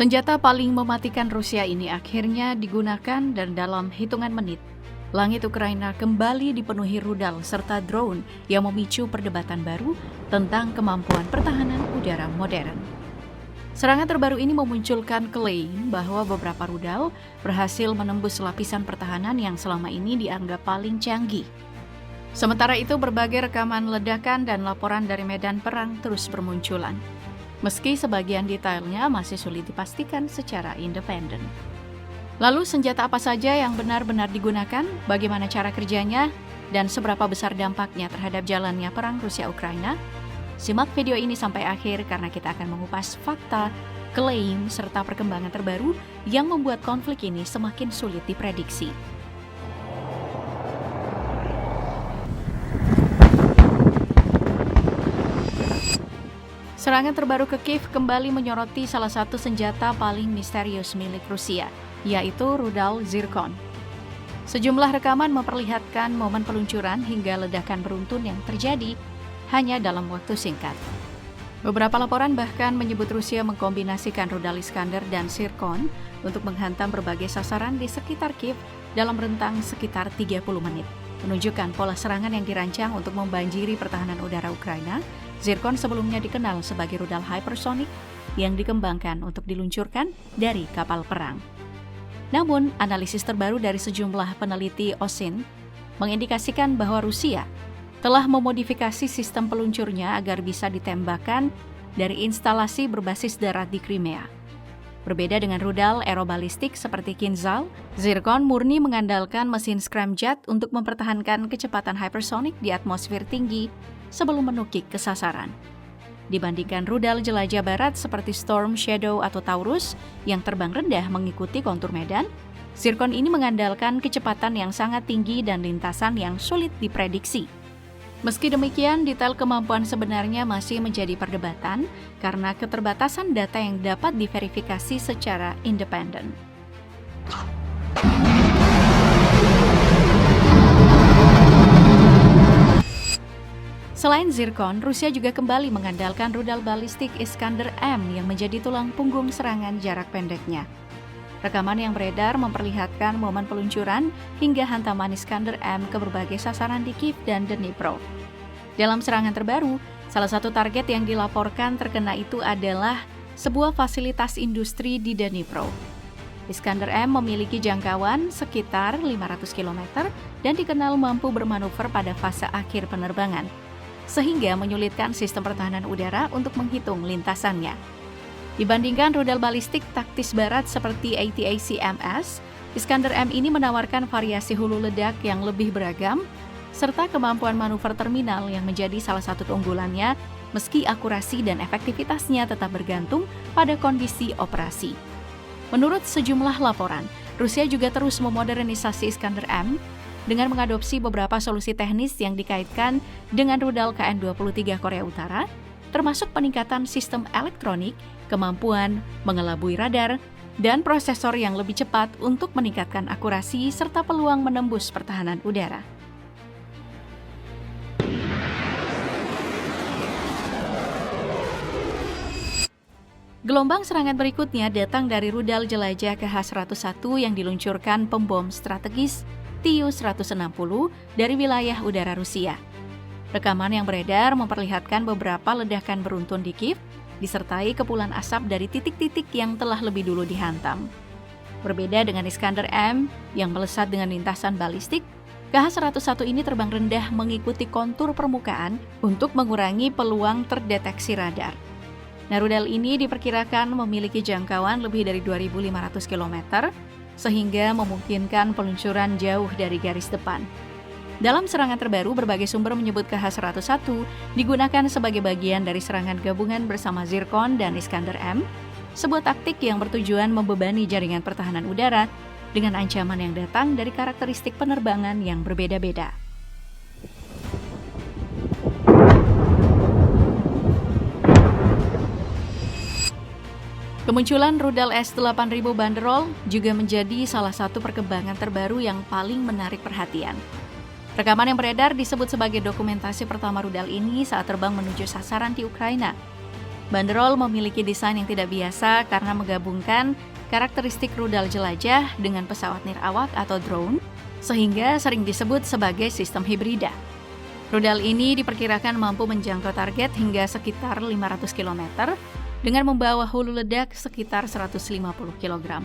Senjata paling mematikan Rusia ini akhirnya digunakan dan dalam hitungan menit, langit Ukraina kembali dipenuhi rudal serta drone yang memicu perdebatan baru tentang kemampuan pertahanan udara modern. Serangan terbaru ini memunculkan klaim bahwa beberapa rudal berhasil menembus lapisan pertahanan yang selama ini dianggap paling canggih. Sementara itu, berbagai rekaman ledakan dan laporan dari medan perang terus bermunculan, meski sebagian detailnya masih sulit dipastikan secara independen. Lalu senjata apa saja yang benar-benar digunakan, bagaimana cara kerjanya, dan seberapa besar dampaknya terhadap jalannya perang Rusia-Ukraina? Simak video ini sampai akhir karena kita akan mengupas fakta, klaim, serta perkembangan terbaru yang membuat konflik ini semakin sulit diprediksi. Serangan terbaru ke Kiev kembali menyoroti salah satu senjata paling misterius milik Rusia, yaitu rudal Zircon. Sejumlah rekaman memperlihatkan momen peluncuran hingga ledakan beruntun yang terjadi hanya dalam waktu singkat. Beberapa laporan bahkan menyebut Rusia mengkombinasikan rudal Iskander dan Zircon untuk menghantam berbagai sasaran di sekitar Kiev dalam rentang sekitar 30 menit. Menunjukkan pola serangan yang dirancang untuk membanjiri pertahanan udara Ukraina. Zircon sebelumnya dikenal sebagai rudal hypersonic yang dikembangkan untuk diluncurkan dari kapal perang. Namun, analisis terbaru dari sejumlah peneliti OSINT mengindikasikan bahwa Rusia telah memodifikasi sistem peluncurnya agar bisa ditembakkan dari instalasi berbasis darat di Crimea. Berbeda dengan rudal aerobalistik seperti Kinzhal, Zircon murni mengandalkan mesin scramjet untuk mempertahankan kecepatan hypersonic di atmosfer tinggi sebelum menukik ke sasaran. Dibandingkan rudal jelajah barat seperti Storm Shadow atau Taurus yang terbang rendah mengikuti kontur medan, Zircon ini mengandalkan kecepatan yang sangat tinggi dan lintasan yang sulit diprediksi. Meski demikian, detail kemampuan sebenarnya masih menjadi perdebatan karena keterbatasan data yang dapat diverifikasi secara independen. Selain Zircon, Rusia juga kembali mengandalkan rudal balistik Iskander-M yang menjadi tulang punggung serangan jarak pendeknya. Rekaman yang beredar memperlihatkan momen peluncuran hingga hantaman Iskander-M ke berbagai sasaran di Kiev dan Dnipro. Dalam serangan terbaru, salah satu target yang dilaporkan terkena itu adalah sebuah fasilitas industri di Dnipro. Iskander-M memiliki jangkauan sekitar 500 km dan dikenal mampu bermanuver pada fase akhir penerbangan, sehingga menyulitkan sistem pertahanan udara untuk menghitung lintasannya. Dibandingkan rudal balistik taktis barat seperti ATACMS, Iskander-M ini menawarkan variasi hulu ledak yang lebih beragam, serta kemampuan manuver terminal yang menjadi salah satu keunggulannya, meski akurasi dan efektivitasnya tetap bergantung pada kondisi operasi. Menurut sejumlah laporan, Rusia juga terus memodernisasi Iskander-M dengan mengadopsi beberapa solusi teknis yang dikaitkan dengan rudal KN-23 Korea Utara, termasuk peningkatan sistem elektronik, kemampuan mengelabui radar, dan prosesor yang lebih cepat untuk meningkatkan akurasi serta peluang menembus pertahanan udara. Gelombang serangan berikutnya datang dari rudal jelajah KH-101 yang diluncurkan pembom strategis Tu-160 dari wilayah udara Rusia. Rekaman yang beredar memperlihatkan beberapa ledakan beruntun di Kiev, disertai kepulan asap dari titik-titik yang telah lebih dulu dihantam. Berbeda dengan Iskander-M yang melesat dengan lintasan balistik, KH-101 ini terbang rendah mengikuti kontur permukaan untuk mengurangi peluang terdeteksi radar. Nah, rudal ini diperkirakan memiliki jangkauan lebih dari 2.500 km, sehingga memungkinkan peluncuran jauh dari garis depan. Dalam serangan terbaru, berbagai sumber menyebut KH-101 digunakan sebagai bagian dari serangan gabungan bersama Zircon dan Iskander-M, sebuah taktik yang bertujuan membebani jaringan pertahanan udara dengan ancaman yang datang dari karakteristik penerbangan yang berbeda-beda. Kemunculan rudal S-8000 Banderol juga menjadi salah satu perkembangan terbaru yang paling menarik perhatian. Rekaman yang beredar disebut sebagai dokumentasi pertama rudal ini saat terbang menuju sasaran di Ukraina. Banderol memiliki desain yang tidak biasa karena menggabungkan karakteristik rudal jelajah dengan pesawat nirawak atau drone, sehingga sering disebut sebagai sistem hibrida. Rudal ini diperkirakan mampu menjangkau target hingga sekitar 500 km dengan membawa hulu ledak sekitar 150 kg.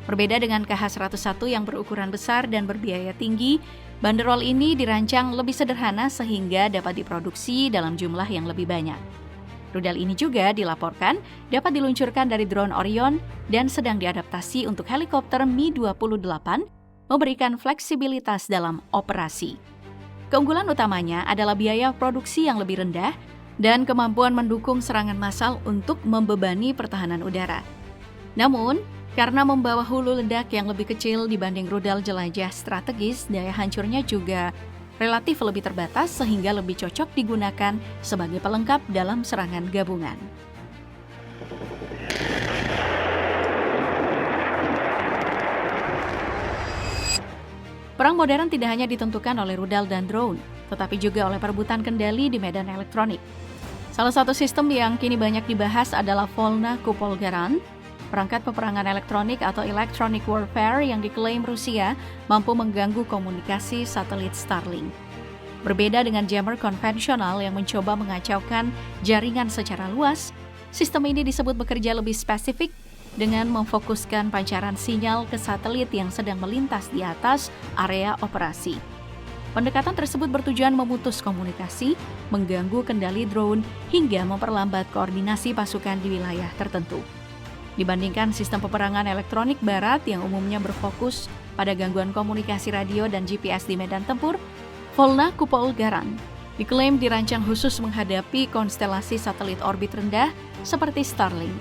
Berbeda dengan KH-101 yang berukuran besar dan berbiaya tinggi, banderol ini dirancang lebih sederhana sehingga dapat diproduksi dalam jumlah yang lebih banyak. Rudal ini juga dilaporkan dapat diluncurkan dari drone Orion dan sedang diadaptasi untuk helikopter Mi-28, memberikan fleksibilitas dalam operasi. Keunggulan utamanya adalah biaya produksi yang lebih rendah dan kemampuan mendukung serangan massal untuk membebani pertahanan udara. Namun, karena membawa hulu ledak yang lebih kecil dibanding rudal jelajah strategis, daya hancurnya juga relatif lebih terbatas sehingga lebih cocok digunakan sebagai pelengkap dalam serangan gabungan. Perang modern tidak hanya ditentukan oleh rudal dan drone, tetapi juga oleh perebutan kendali di medan elektronik. Salah satu sistem yang kini banyak dibahas adalah Volna Kupol-Garan, perangkat peperangan elektronik atau electronic warfare yang diklaim Rusia mampu mengganggu komunikasi satelit Starlink. Berbeda dengan jammer konvensional yang mencoba mengacaukan jaringan secara luas, sistem ini disebut bekerja lebih spesifik dengan memfokuskan pancaran sinyal ke satelit yang sedang melintas di atas area operasi. Pendekatan tersebut bertujuan memutus komunikasi, mengganggu kendali drone, hingga memperlambat koordinasi pasukan di wilayah tertentu. Dibandingkan sistem peperangan elektronik barat yang umumnya berfokus pada gangguan komunikasi radio dan GPS di medan tempur, Volna Kupol-Garan diklaim dirancang khusus menghadapi konstelasi satelit orbit rendah seperti Starlink.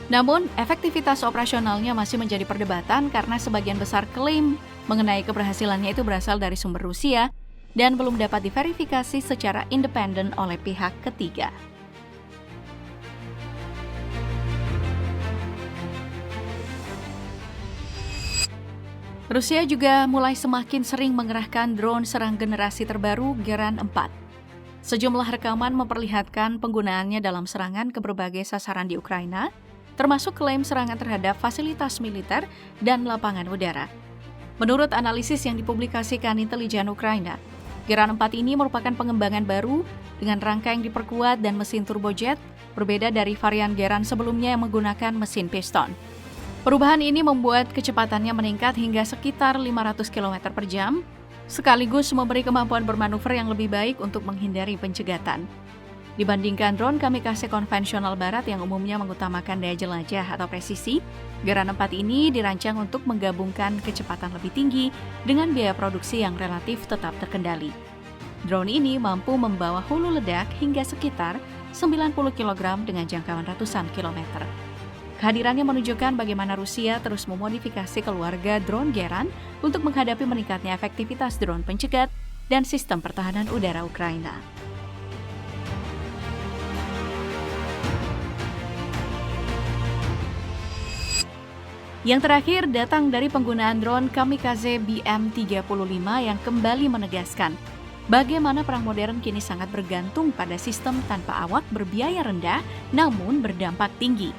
Namun, efektivitas operasionalnya masih menjadi perdebatan karena sebagian besar klaim mengenai keberhasilannya itu berasal dari sumber Rusia dan belum dapat diverifikasi secara independen oleh pihak ketiga. Rusia juga mulai semakin sering mengerahkan drone serang generasi terbaru Geran 4. Sejumlah rekaman memperlihatkan penggunaannya dalam serangan ke berbagai sasaran di Ukraina, termasuk klaim serangan terhadap fasilitas militer dan lapangan udara. Menurut analisis yang dipublikasikan intelijen Ukraina, Geran 4 ini merupakan pengembangan baru dengan rangka yang diperkuat dan mesin turbojet, berbeda dari varian Geran sebelumnya yang menggunakan mesin piston. Perubahan ini membuat kecepatannya meningkat hingga sekitar 500 km per jam, sekaligus memberi kemampuan bermanuver yang lebih baik untuk menghindari pencegatan. Dibandingkan drone kamikaze konvensional barat yang umumnya mengutamakan daya jelajah atau presisi, Geran 4 ini dirancang untuk menggabungkan kecepatan lebih tinggi dengan biaya produksi yang relatif tetap terkendali. Drone ini mampu membawa hulu ledak hingga sekitar 90 kg dengan jangkauan ratusan kilometer. Kehadirannya menunjukkan bagaimana Rusia terus memodifikasi keluarga drone Geran untuk menghadapi meningkatnya efektivitas drone pencegat dan sistem pertahanan udara Ukraina. Yang terakhir datang dari penggunaan drone kamikaze BM-35 yang kembali menegaskan bagaimana perang modern kini sangat bergantung pada sistem tanpa awak berbiaya rendah namun berdampak tinggi.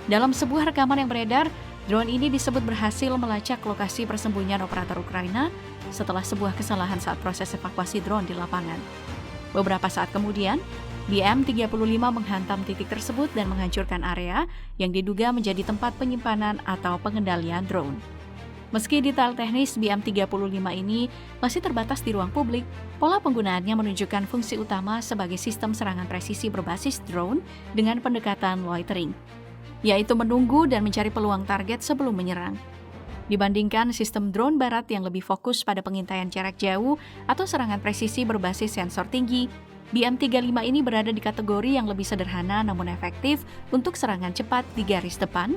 Dalam sebuah rekaman yang beredar, drone ini disebut berhasil melacak lokasi persembunyian operator Ukraina setelah sebuah kesalahan saat proses evakuasi drone di lapangan. Beberapa saat kemudian, BM-35 menghantam titik tersebut dan menghancurkan area yang diduga menjadi tempat penyimpanan atau pengendalian drone. Meski detail teknis BM-35 ini masih terbatas di ruang publik, pola penggunaannya menunjukkan fungsi utama sebagai sistem serangan presisi berbasis drone dengan pendekatan loitering, yaitu menunggu dan mencari peluang target sebelum menyerang. Dibandingkan sistem drone barat yang lebih fokus pada pengintaian jarak jauh atau serangan presisi berbasis sensor tinggi, BM-35 ini berada di kategori yang lebih sederhana namun efektif untuk serangan cepat di garis depan,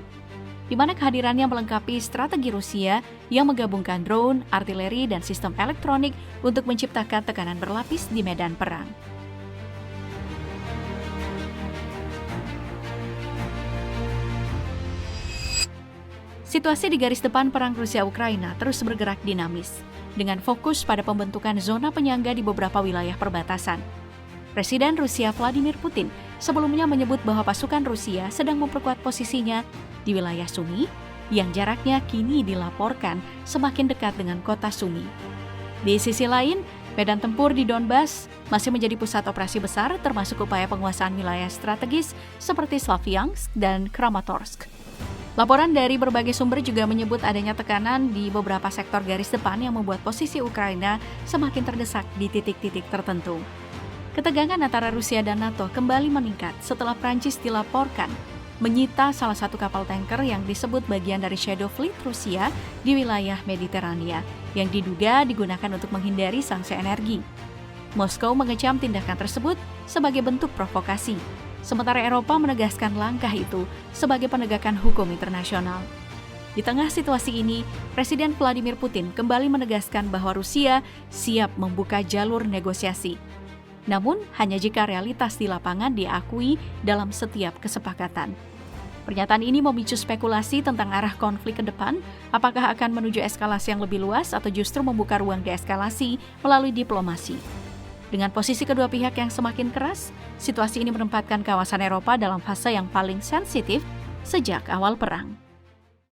di mana kehadirannya melengkapi strategi Rusia yang menggabungkan drone, artileri, dan sistem elektronik untuk menciptakan tekanan berlapis di medan perang. Situasi di garis depan perang Rusia-Ukraina terus bergerak dinamis, dengan fokus pada pembentukan zona penyangga di beberapa wilayah perbatasan. Presiden Rusia Vladimir Putin sebelumnya menyebut bahwa pasukan Rusia sedang memperkuat posisinya di wilayah Sumi, yang jaraknya kini dilaporkan semakin dekat dengan kota Sumi. Di sisi lain, medan tempur di Donbas masih menjadi pusat operasi besar, termasuk upaya penguasaan wilayah strategis seperti Slavyansk dan Kramatorsk. Laporan dari berbagai sumber juga menyebut adanya tekanan di beberapa sektor garis depan yang membuat posisi Ukraina semakin terdesak di titik-titik tertentu. Ketegangan antara Rusia dan NATO kembali meningkat setelah Prancis dilaporkan menyita salah satu kapal tanker yang disebut bagian dari Shadow Fleet Rusia di wilayah Mediterania yang diduga digunakan untuk menghindari sanksi energi. Moskow mengecam tindakan tersebut sebagai bentuk provokasi, sementara Eropa menegaskan langkah itu sebagai penegakan hukum internasional. Di tengah situasi ini, Presiden Vladimir Putin kembali menegaskan bahwa Rusia siap membuka jalur negosiasi. Namun, hanya jika realitas di lapangan diakui dalam setiap kesepakatan. Pernyataan ini memicu spekulasi tentang arah konflik ke depan, apakah akan menuju eskalasi yang lebih luas atau justru membuka ruang deeskalasi melalui diplomasi. Dengan posisi kedua pihak yang semakin keras, situasi ini menempatkan kawasan Eropa dalam fase yang paling sensitif sejak awal perang.